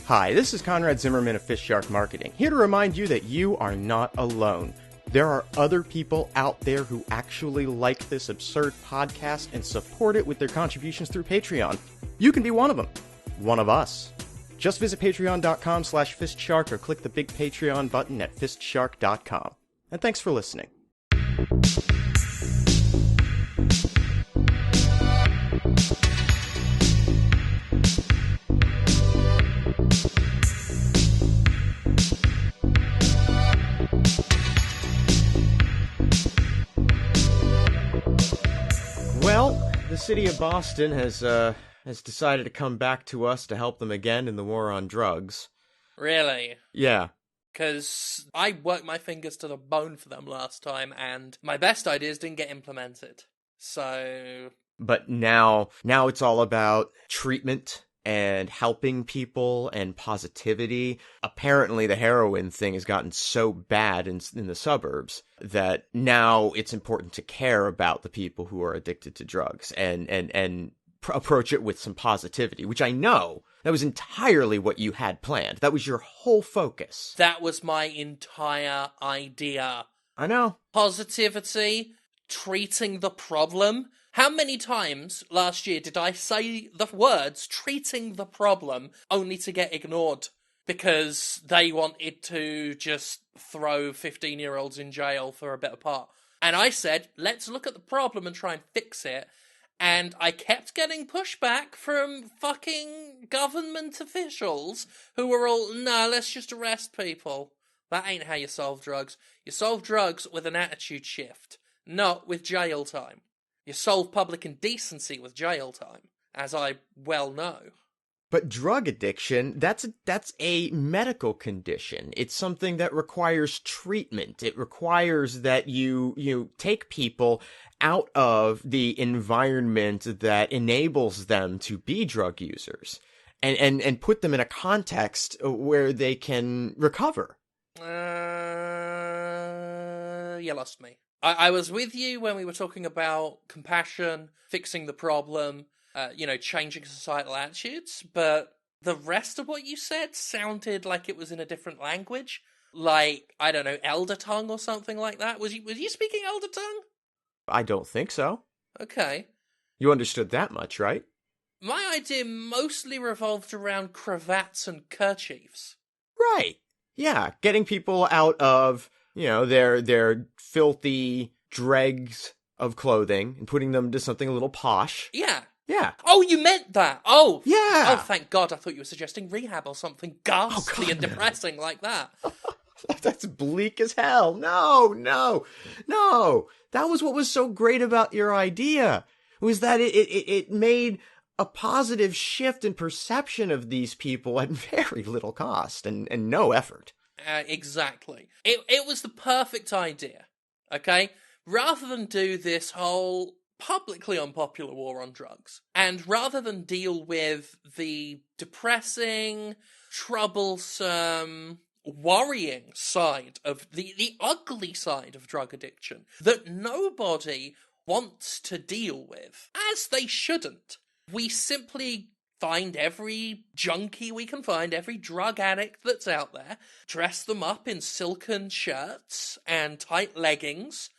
Hi, this is Conrad Zimmerman of FistShark Marketing, here to remind you that you are not alone. There are other people out there who actually like this absurd podcast and support it with their contributions through Patreon. You can be one of them. One of us. Just visit patreon.com/FistShark or click the big Patreon button at FistShark.com. And thanks for listening. Well, the city of Boston has decided to come back to us to help them again in the war on drugs. Really? Yeah. Because I worked my fingers to the bone for them last time, and my best ideas didn't get implemented. So... But now it's all about treatment and helping people and positivity. Apparently the heroin thing has gotten so bad in the suburbs that now it's important to care about the people who are addicted to drugs and approach it with some positivity, which I know that was entirely what you had planned. That was your whole focus. That was my entire idea. I know. Positivity, treating the problem. How many times last year did I say the words treating the problem only to get ignored because they wanted to just throw 15-year-olds in jail for a bit apart? And I said, let's look at the problem and try and fix it. And I kept getting pushback from fucking government officials who were all, no, let's just arrest people. That ain't how you solve drugs. You solve drugs with an attitude shift, not with jail time. You solve public indecency with jail time, as I well know. But drug addiction, that's a medical condition. It's something that requires treatment. It requires that you take people out of the environment that enables them to be drug users and put them in a context where they can recover. You lost me. I was with you when we were talking about compassion, fixing the problem, changing societal attitudes, but the rest of what you said sounded like it was in a different language. Like, I don't know, Elder Tongue or something like that. Was you speaking Elder Tongue? I don't think so. Okay. You understood that much, right? My idea mostly revolved around cravats and kerchiefs. Right. Yeah, getting people out of, their filthy dregs of clothing and putting them to something a little posh. Yeah. Yeah. Oh, you meant that. Oh. Yeah. Oh, thank God. I thought you were suggesting rehab or something ghastly and depressing like that. That's bleak as hell. No. That was what was so great about your idea, was that it made a positive shift in perception of these people at very little cost and no effort. Exactly. It was the perfect idea, okay? Rather than do this whole publicly unpopular war on drugs, and rather than deal with the depressing, troublesome, worrying side of the ugly side of drug addiction that nobody wants to deal with, as they shouldn't, we simply find every junkie we can find, every drug addict that's out there, dress them up in silken shirts and tight leggings,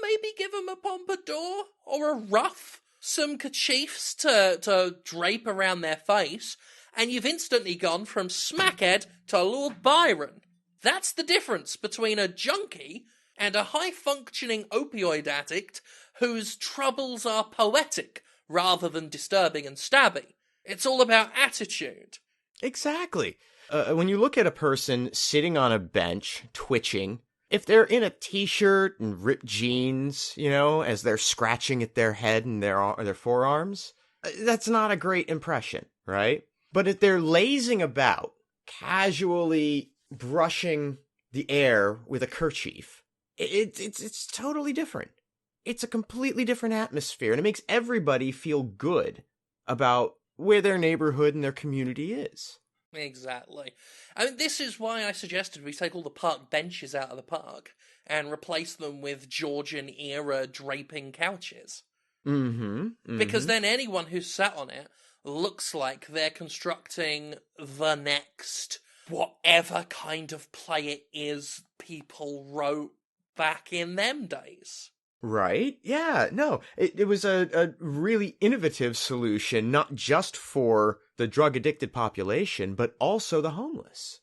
maybe give them a pompadour or a ruff, some kerchiefs to drape around their face, and you've instantly gone from smackhead to Lord Byron. That's the difference between a junkie and a high-functioning opioid addict whose troubles are poetic rather than disturbing and stabby. It's all about attitude. Exactly. When you look at a person sitting on a bench, twitching, if they're in a t-shirt and ripped jeans, as they're scratching at their head and their forearms, that's not a great impression, right? But if they're lazing about, casually brushing the air with a kerchief, it's totally different. It's a completely different atmosphere, and it makes everybody feel good about where their neighborhood and their community is. Exactly. I mean, this is why I suggested we take all the park benches out of the park and replace them with Georgian-era draping couches. Mm-hmm. Because then anyone who's sat on it looks like they're constructing the next whatever kind of play it is people wrote back in them days. Right? Yeah, no. It was a really innovative solution, not just for the drug-addicted population, but also the homeless.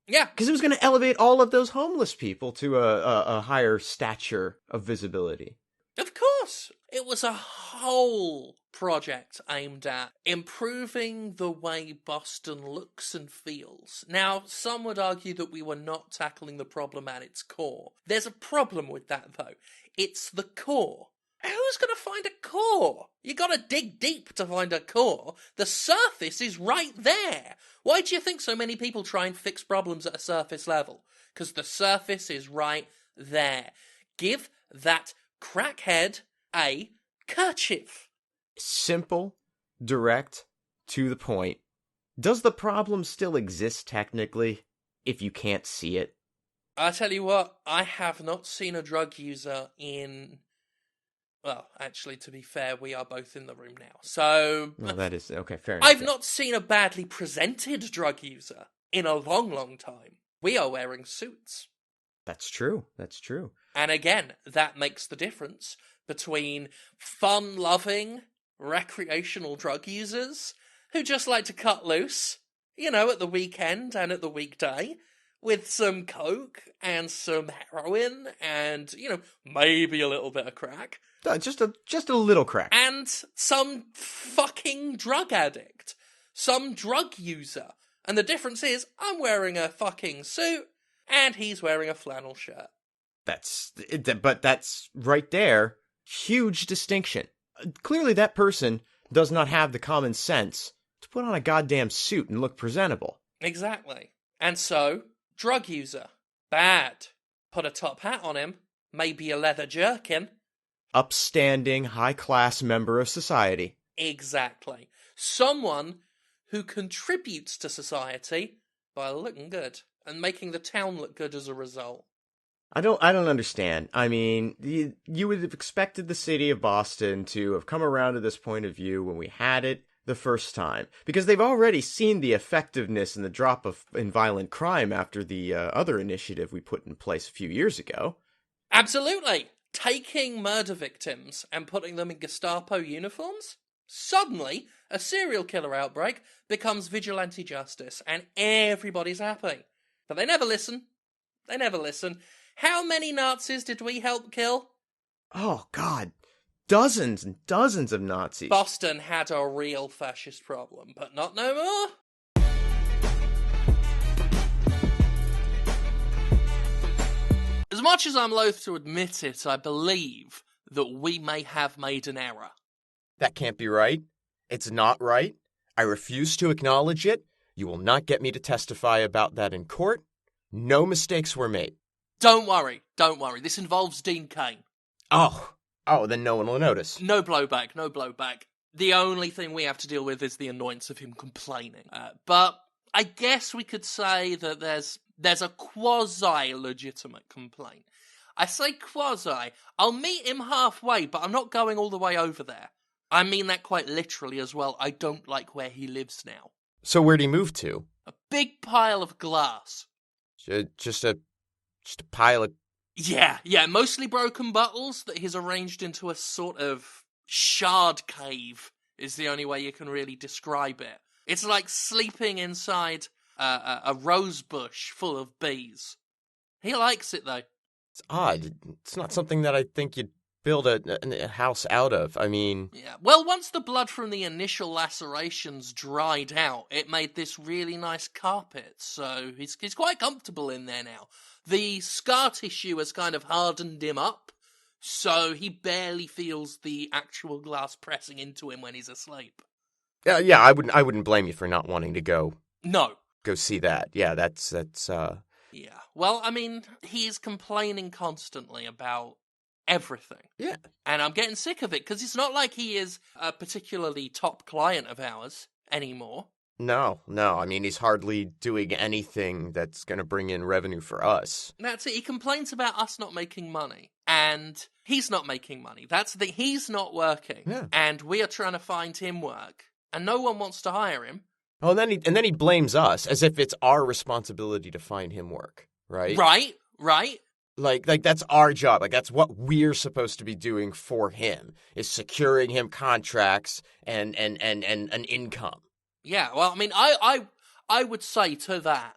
Yeah. Because it was going to elevate all of those homeless people to a higher stature of visibility. Of course. It was a whole project aimed at improving the way Boston looks and feels. Now, some would argue that we were not tackling the problem at its core. There's a problem with that, though. It's the core. Who's going to find a core? You got to dig deep to find a core. The surface is right there. Why do you think so many people try and fix problems at a surface level? Because the surface is right there. Give that crackhead a kerchief. Simple, direct, to the point. Does the problem still exist technically, if you can't see it? I tell you what, I have not seen a drug user in... Well, actually, to be fair, we are both in the room now. So... Well, that is... Okay, fair enough. I've not seen a badly presented drug user in a long, long time. We are wearing suits. That's true. That's true. And again, that makes the difference between fun-loving, recreational drug users who just like to cut loose, at the weekend and at the weekday, with some coke and some heroin and, maybe a little bit of crack. Just a little crack. And some fucking drug addict. Some drug user. And the difference is, I'm wearing a fucking suit, and he's wearing a flannel shirt. But that's right there. Huge distinction. Clearly that person does not have the common sense to put on a goddamn suit and look presentable. Exactly. And so, drug user. Bad. Put a top hat on him. Maybe a leather jerkin. Upstanding, high-class member of society. Exactly. Someone who contributes to society by looking good and making the town look good as a result. I don't understand. I mean, you would have expected the city of Boston to have come around to this point of view when we had it the first time, because they've already seen the effectiveness and the drop in violent crime after the other initiative we put in place a few years ago. Absolutely. Taking murder victims and putting them in Gestapo uniforms? Suddenly, a serial killer outbreak becomes vigilante justice, and everybody's happy. But they never listen. They never listen. How many Nazis did we help kill? Oh, God. Dozens and dozens of Nazis. Boston had a real fascist problem, but not no more. As much as I'm loath to admit it, I believe that we may have made an error. That can't be right. It's not right. I refuse to acknowledge it. You will not get me to testify about that in court. No mistakes were made. Don't worry. This involves Dean Cain. Oh, then no one will notice. No blowback. The only thing we have to deal with is the annoyance of him complaining. But I guess we could say that there's a quasi-legitimate complaint. I say quasi. I'll meet him halfway, but I'm not going all the way over there. I mean that quite literally as well. I don't like where he lives now. So where'd he move to? A big pile of glass. Just a pile of... Yeah, mostly broken bottles that he's arranged into a sort of shard cave is the only way you can really describe it. It's like sleeping inside a rose bush full of bees. He likes it, though. It's odd. It's not something that I think you'd build a house out of. I mean... Yeah, well, once the blood from the initial lacerations dried out, it made this really nice carpet, so he's quite comfortable in there now. The scar tissue has kind of hardened him up, so he barely feels the actual glass pressing into him when he's asleep. Yeah, I wouldn't blame you for not wanting to go... No. Go see that. Yeah, that's Yeah, well, I mean, he's complaining constantly about everything. Yeah. And I'm getting sick of it, because it's not like he is a particularly top client of ours anymore. No. I mean, he's hardly doing anything that's going to bring in revenue for us. That's it. He complains about us not making money. And he's not making money. He's not working. Yeah. And we are trying to find him work. and no one wants to hire him. Oh, and then he blames us as if it's our responsibility to find him work, right? Right. Like that's our job. Like that's what we're supposed to be doing for him, is securing him contracts and an income. Yeah, well, I mean, I would say to that,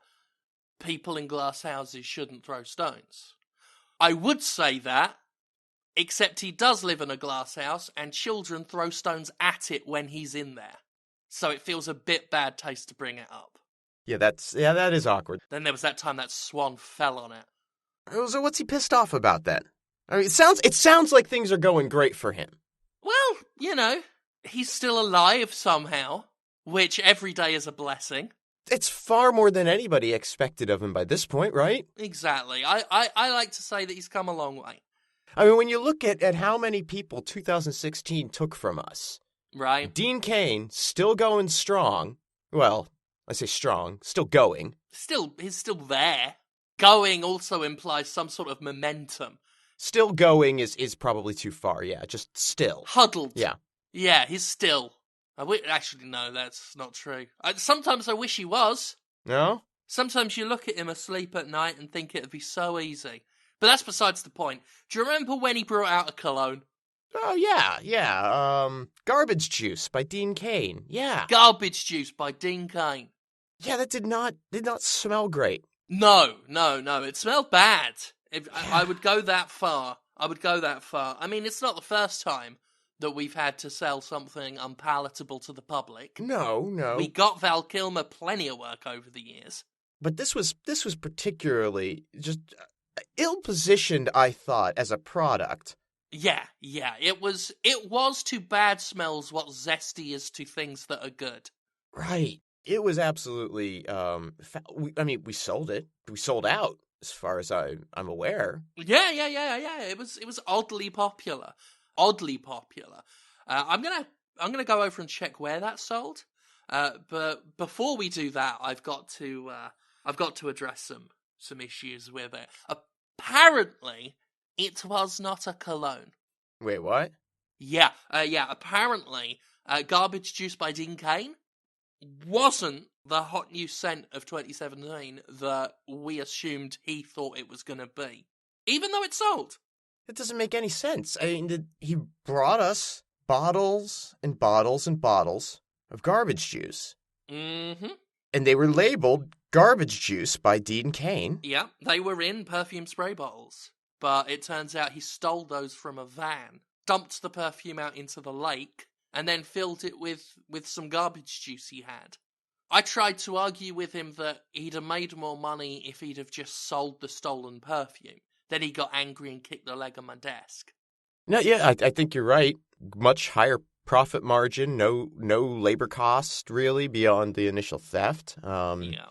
people in glass houses shouldn't throw stones. I would say that, except he does live in a glass house, and children throw stones at it when he's in there. So it feels a bit bad taste to bring it up. Yeah, that is awkward. Then there was that time that swan fell on it. So what's he pissed off about then? I mean, it sounds like things are going great for him. Well, you know, he's still alive somehow, which every day is a blessing. It's far more than anybody expected of him by this point, right? Exactly. I like to say that he's come a long way. I mean, when you look at how many people 2016 took from us, right? Dean Cain still going strong. Well, I say strong, still going. He's still there. Going also implies some sort of momentum. Still going is probably too far, yeah, just still. Huddled. Yeah. Yeah, he's still. Actually, no, that's not true. Sometimes I wish he was. No? Sometimes you look at him asleep at night and think it'd be so easy. But that's besides the point. Do you remember when he brought out a cologne? Oh, yeah. Garbage Juice by Dean Cain. Yeah. Garbage Juice by Dean Cain. Yeah, that did not smell great. No. It smelled bad. I would go that far. I mean, it's not the first time that we've had to sell something unpalatable to the public. No. We got Val Kilmer plenty of work over the years. But this was particularly just ill-positioned, I thought, as a product. Yeah. It was to bad smells what zesty is to things that are good. Right. It was absolutely, we sold it. We sold out, as far as I'm aware. Yeah. It was oddly popular. I'm gonna go over and check where that sold. But before we do that, I've got to address some issues with it. Apparently, it was not a cologne. Wait, what? Yeah. Apparently, Garbage Juice by Dean Cain wasn't the hot new scent of 2017 that we assumed he thought it was going to be, even though it sold. It doesn't make any sense. I mean, he brought us bottles and bottles and bottles of garbage juice. Mm-hmm. And they were labeled Garbage Juice by Dean Cain. Yeah, they were in perfume spray bottles. But it turns out he stole those from a van, dumped the perfume out into the lake, and then filled it with some garbage juice he had. I tried to argue with him that he'd have made more money if he'd have just sold the stolen perfume. Then he got angry and kicked the leg on my desk. No, yeah, I think you're right. Much higher profit margin, no labor cost, really, beyond the initial theft. Yeah.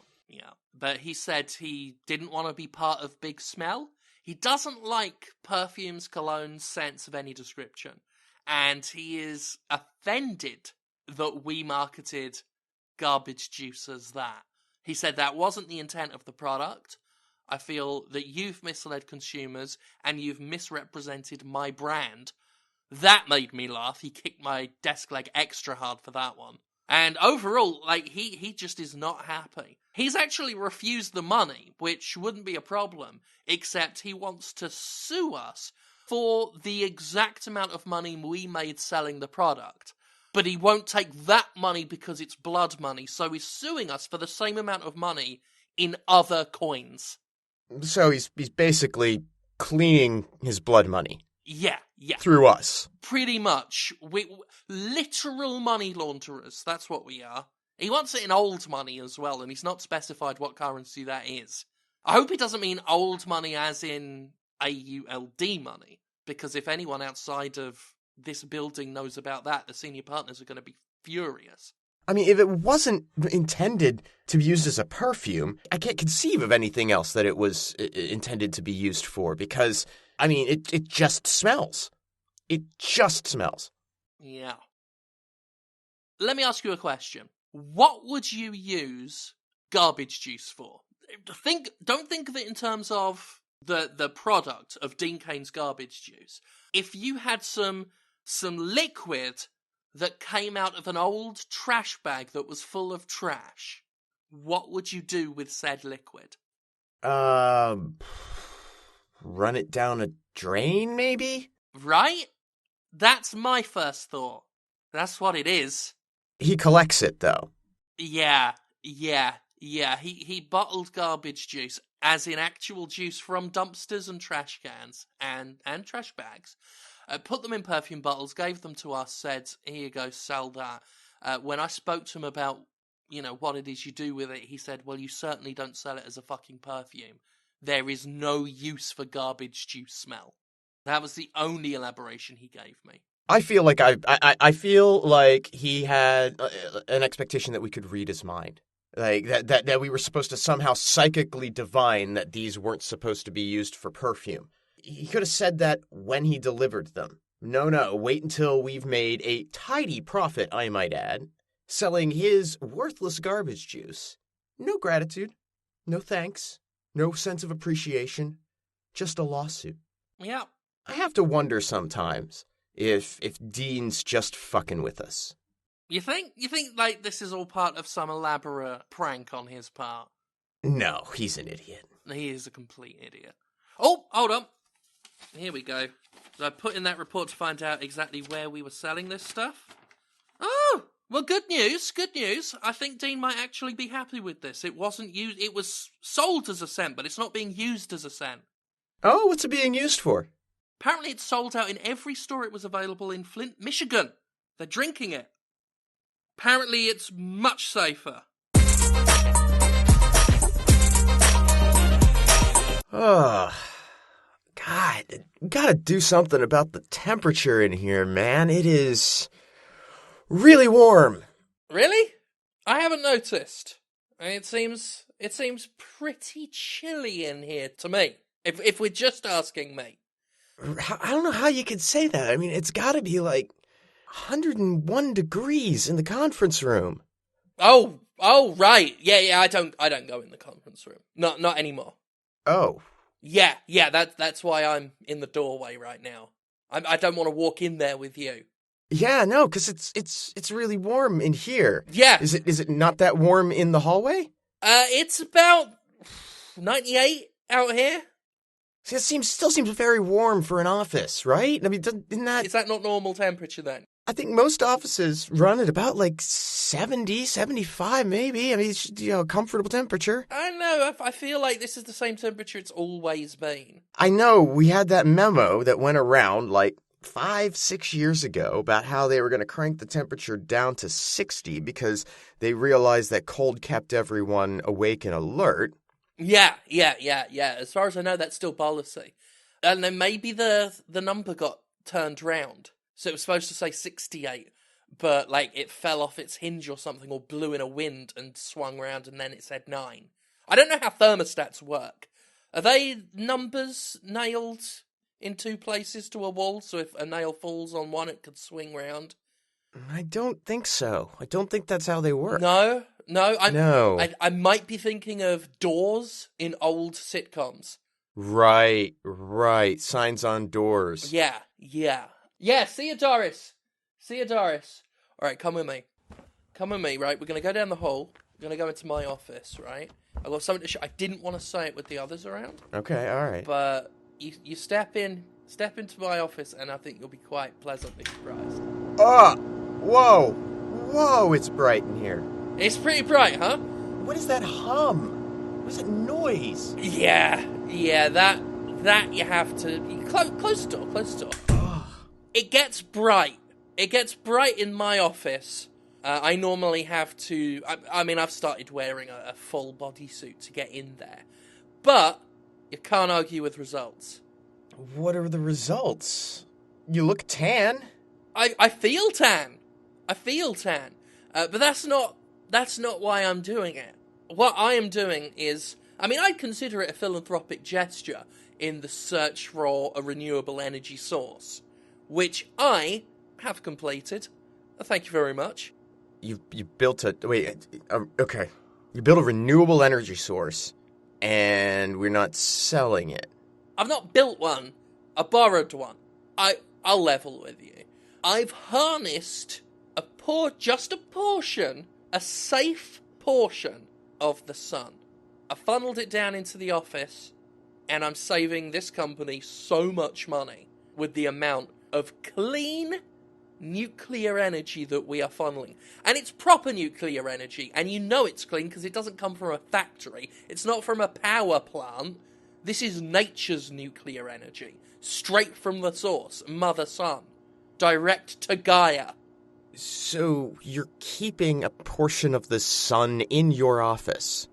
But he said he didn't want to be part of Big Smell. He doesn't like perfumes, colognes, scents of any description. And he is offended that we marketed Garbage Juice as that. He said that wasn't the intent of the product. I feel that you've misled consumers and you've misrepresented my brand. That made me laugh. He kicked my desk leg extra hard for that one. And overall, he just is not happy. He's actually refused the money, which wouldn't be a problem, except he wants to sue us for the exact amount of money we made selling the product. But he won't take that money because it's blood money, so he's suing us for the same amount of money in other coins. So he's basically cleaning his blood money. Yeah. Through us. Pretty much. We literal money launderers, that's what we are. He wants it in old money as well, and he's not specified what currency that is. I hope he doesn't mean old money as in AULD money, because if anyone outside of this building knows about that, the senior partners are going to be furious. I mean, if it wasn't intended to be used as a perfume, I can't conceive of anything else that it was intended to be used for, because, I mean, it just smells. It just smells. Yeah. Let me ask you a question. What would you use garbage juice for? Don't think of it in terms of the product of Dean Cain's garbage juice. If you had some liquid that came out of an old trash bag that was full of trash, what would you do with said liquid? Run it down a drain, maybe? Right? That's my first thought. That's what it is. He collects it, though. Yeah. He bottled garbage juice, as in actual juice from dumpsters and trash cans and trash bags. Put them in perfume bottles, gave them to us, said, here you go, sell that. When I spoke to him about, what it is you do with it, he said, well, you certainly don't sell it as a fucking perfume. There is no use for garbage juice smell. That was the only elaboration he gave me. I feel like I feel like he had an expectation that we could read his mind. Like, that we were supposed to somehow psychically divine that these weren't supposed to be used for perfume. He could have said that when he delivered them. No, wait until we've made a tidy profit, I might add, selling his worthless garbage juice. No gratitude, no thanks, no sense of appreciation, just a lawsuit. Yeah. I have to wonder sometimes if Dean's just fucking with us. You think like this is all part of some elaborate prank on his part? No, he's an idiot. He is a complete idiot. Oh, hold on. Here we go. So I put in that report to find out exactly where we were selling this stuff. Oh, well, good news. I think Dean might actually be happy with this. It wasn't used. It was sold as a scent, but it's not being used as a scent. Oh, what's it being used for? Apparently it's sold out in every store it was available in Flint, Michigan. They're drinking it. Apparently it's much safer. Oh, God, gotta do something about the temperature in here, man. It is really warm. Really? I haven't noticed. It seems pretty chilly in here to me. If we're just asking me. I don't know how you could say that. I mean, it's gotta be like 101 degrees in the conference room. Oh, right. Yeah, I don't go in the conference room. Not anymore. Oh. Yeah, that's why I'm in the doorway right now. I don't want to walk in there with you. Yeah, no, because it's really warm in here. Yeah. Is it not that warm in the hallway? It's about 98 out here. See, it still seems very warm for an office, right? I mean, isn't that... Is that not normal temperature then? I think most offices run at about like 70, 75 maybe. I mean, it's a comfortable temperature. I don't know. I feel like this is the same temperature it's always been. I know. We had that memo that went around like 5-6 years ago about how they were going to crank the temperature down to 60 because they realized that cold kept everyone awake and alert. Yeah. As far as I know, that's still policy. And then maybe the number got turned round. So it was supposed to say 68, but like it fell off its hinge or something, or blew in a wind and swung round, and then it said 9. I don't know how thermostats work. Are they numbers nailed in two places to a wall, so if a nail falls on one, it could swing round? I don't think so. I don't think that's how they work. No. I might be thinking of doors in old sitcoms. Right. Signs on doors. Yeah. Yeah, see you, Doris. All right, come with me, right? We're going to go down the hall. We're going to go into my office, right? I've got something to show. I didn't want to say it with the others around. Okay, all right. But you step into my office, and I think you'll be quite pleasantly surprised. Oh, whoa, it's bright in here. It's pretty bright, huh? What is that hum? What is that noise? Yeah, that you have to... Close the door. It gets bright. In my office. I normally have to... I've started wearing a full bodysuit to get in there. But you can't argue with results. What are the results? You look tan. I feel tan. But that's not why I'm doing it. What I am doing is... I'd consider it a philanthropic gesture in the search for a renewable energy source, which I have completed. Thank you very much. You built a... Wait, okay. You built a renewable energy source, and we're not selling it. I've not built one. I borrowed one. I'll level with you. I've harnessed just a portion, a safe portion of the sun. I funneled it down into the office, and I'm saving this company so much money with the amount of clean nuclear energy that we are funneling. And it's proper nuclear energy, and you know it's clean because it doesn't come from a factory. It's not from a power plant. This is nature's nuclear energy, straight from the source, Mother Sun, direct to Gaia. So you're keeping a portion of the sun in your office?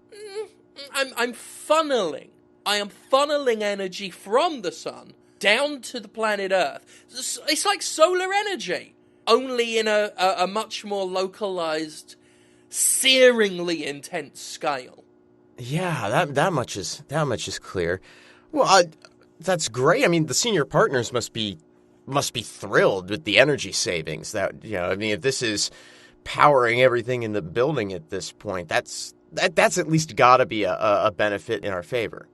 I'm funneling. I am funneling energy from the sun down to the planet Earth. It's like solar energy, only in a much more localized, searingly intense scale. Yeah, that much is clear. Well, that's great. I mean, the senior partners must be thrilled with the energy savings. That, you know, I mean, if this is powering everything in the building at this point, that's at least got to be a benefit in our favor.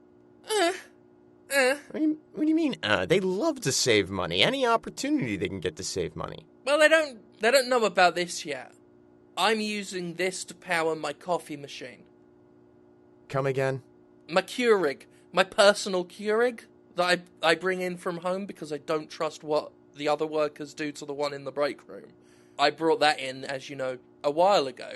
What do you mean? They love to save money. Any opportunity they can get to save money. Well, they don't know about this yet. I'm using this to power my coffee machine. Come again? My Keurig, my personal Keurig that I bring in from home because I don't trust what the other workers do to the one in the break room. I brought that in, as you know, a while ago.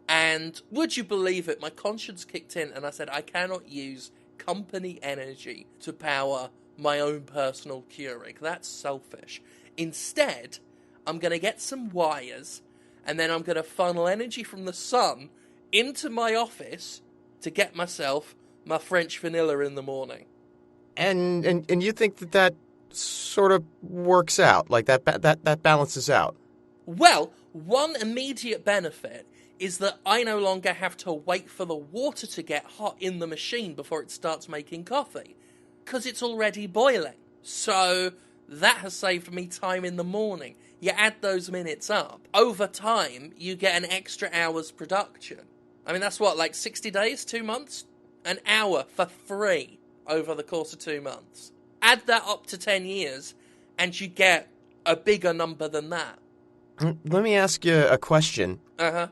And would you believe it, my conscience kicked in and I said, I cannot use company energy to power my own personal Keurig. That's selfish. Instead, I'm going to get some wires and then I'm going to funnel energy from the sun into my office to get myself my French vanilla in the morning. And you think that sort of works out, like that balances out? Well, one immediate benefit is that I no longer have to wait for the water to get hot in the machine before it starts making coffee, because it's already boiling. So that has saved me time in the morning. You add those minutes up. Over time, you get an extra hour's production. I mean, that's what, like 60 days, 2 months? An hour for free over the course of 2 months. Add that up to 10 years, and you get a bigger number than that. Let me ask you a question. Uh-huh.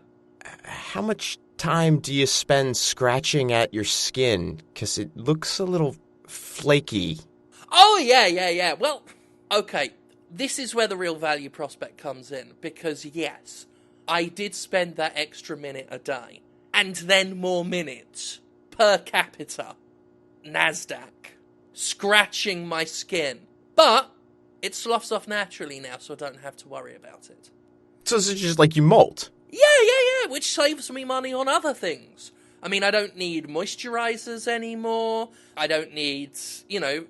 How much time do you spend scratching at your skin? Because it looks a little flaky. Oh, yeah. Well, okay, this is where the real value prospect comes in. Because, yes, I did spend that extra minute a day. And then more minutes per capita. NASDAQ. Scratching my skin. But it sloughs off naturally now, so I don't have to worry about it. So it's just like you molt? Yeah, which saves me money on other things. I mean, I don't need moisturizers anymore. I don't need, you know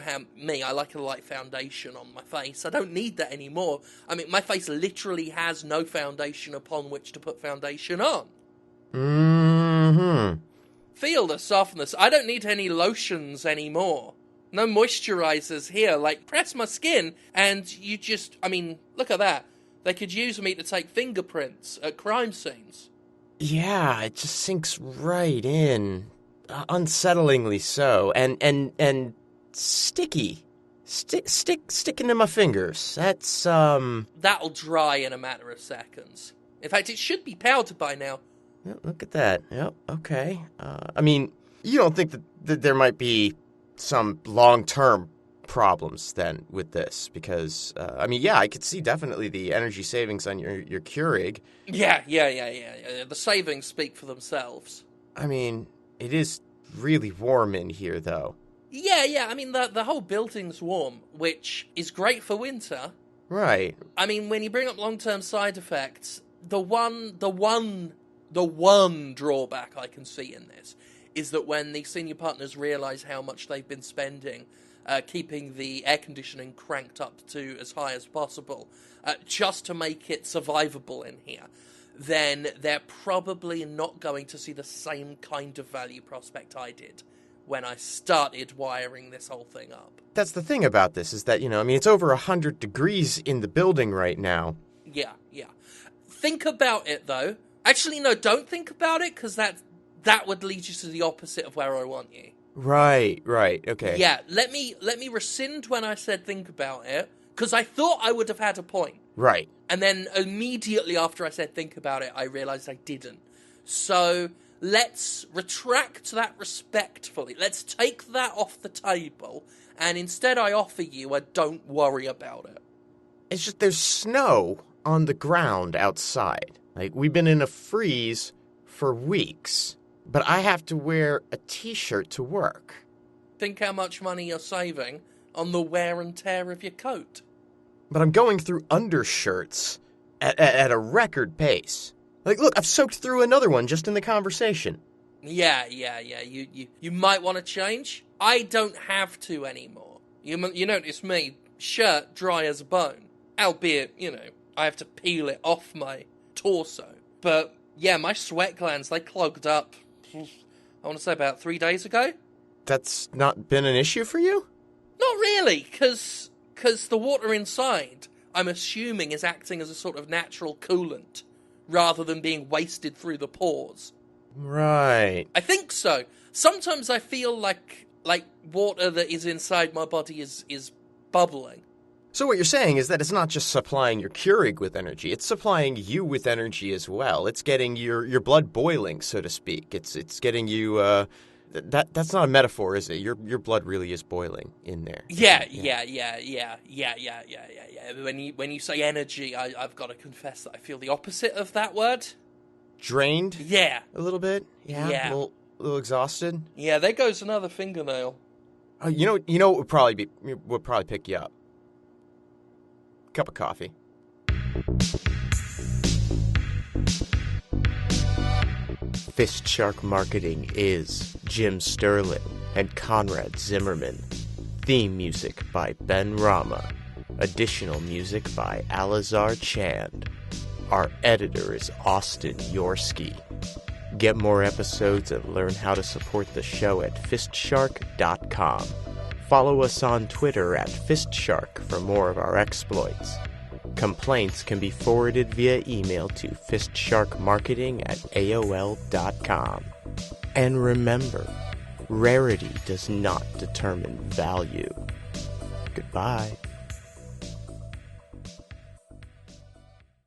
how me, I like a light foundation on my face. I don't need that anymore. I mean, my face literally has no foundation upon which to put foundation on. Mm-hmm. Feel the softness. I don't need any lotions anymore. No moisturizers here. Like, press my skin and you just, I mean, look at that. They could use me to take fingerprints at crime scenes. Yeah, it just sinks right in. Unsettlingly so. And sticky. Sticking to my fingers. That's, That'll dry in a matter of seconds. In fact, it should be powdered by now. Yeah, look at that. Yep, okay. I mean, you don't think that there might be some long-term problems then with this? Because, I mean, yeah, I could see definitely the energy savings on your Keurig. Yeah. The savings speak for themselves. I mean, it is really warm in here, though. Yeah, I mean, the whole building's warm, which is great for winter. Right. I mean, when you bring up long-term side effects, the one drawback I can see in this is that when the senior partners realise how much they've been spending keeping the air conditioning cranked up to as high as possible, just to make it survivable in here, then they're probably not going to see the same kind of value prospect I did when I started wiring this whole thing up. That's the thing about this, is that, I mean, it's over 100 degrees in the building right now. Yeah. Think about it, though. Actually, no, don't think about it, because that would lead you to the opposite of where I want you. Right, okay. Yeah, let me rescind when I said think about it, because I thought I would have had a point. Right. And then immediately after I said think about it, I realised I didn't. So let's retract that respectfully. Let's take that off the table, and instead I offer you a don't worry about it. It's just there's snow on the ground outside. Like, we've been in a freeze for weeks, but I have to wear a t-shirt to work. Think how much money you're saving on the wear and tear of your coat. But I'm going through undershirts at a record pace. Like, look, I've soaked through another one just in the conversation. Yeah. You might want to change. I don't have to anymore. You notice me, shirt dry as a bone. Albeit, I have to peel it off my torso. But, yeah, my sweat glands, they clogged up, I want to say about 3 days ago. That's not been an issue for you? Not really, because the water inside, I'm assuming, is acting as a sort of natural coolant, rather than being wasted through the pores. Right. I think so. Sometimes I feel like water that is inside my body is bubbling. So what you're saying is that it's not just supplying your Keurig with energy, it's supplying you with energy as well. It's getting your blood boiling, so to speak. It's getting you, that's not a metaphor, is it? Your blood really is boiling in there. Yeah. When you say energy, I've got to confess that I feel the opposite of that word. Drained? Yeah. A little bit? Yeah. A little exhausted? Yeah, there goes another fingernail. Oh, you know what would probably pick you up? Cup of coffee. FistShark Marketing is Jim Sterling and Conrad Zimmerman. Theme music by Ben Rama. Additional music by Alazar Chand. Our editor is Austin Yorsky. Get more episodes and learn how to support the show at FistShark.com. Follow us on Twitter at FistShark for more of our exploits. Complaints can be forwarded via email to fistsharkmarketing@aol.com. And remember, rarity does not determine value. Goodbye.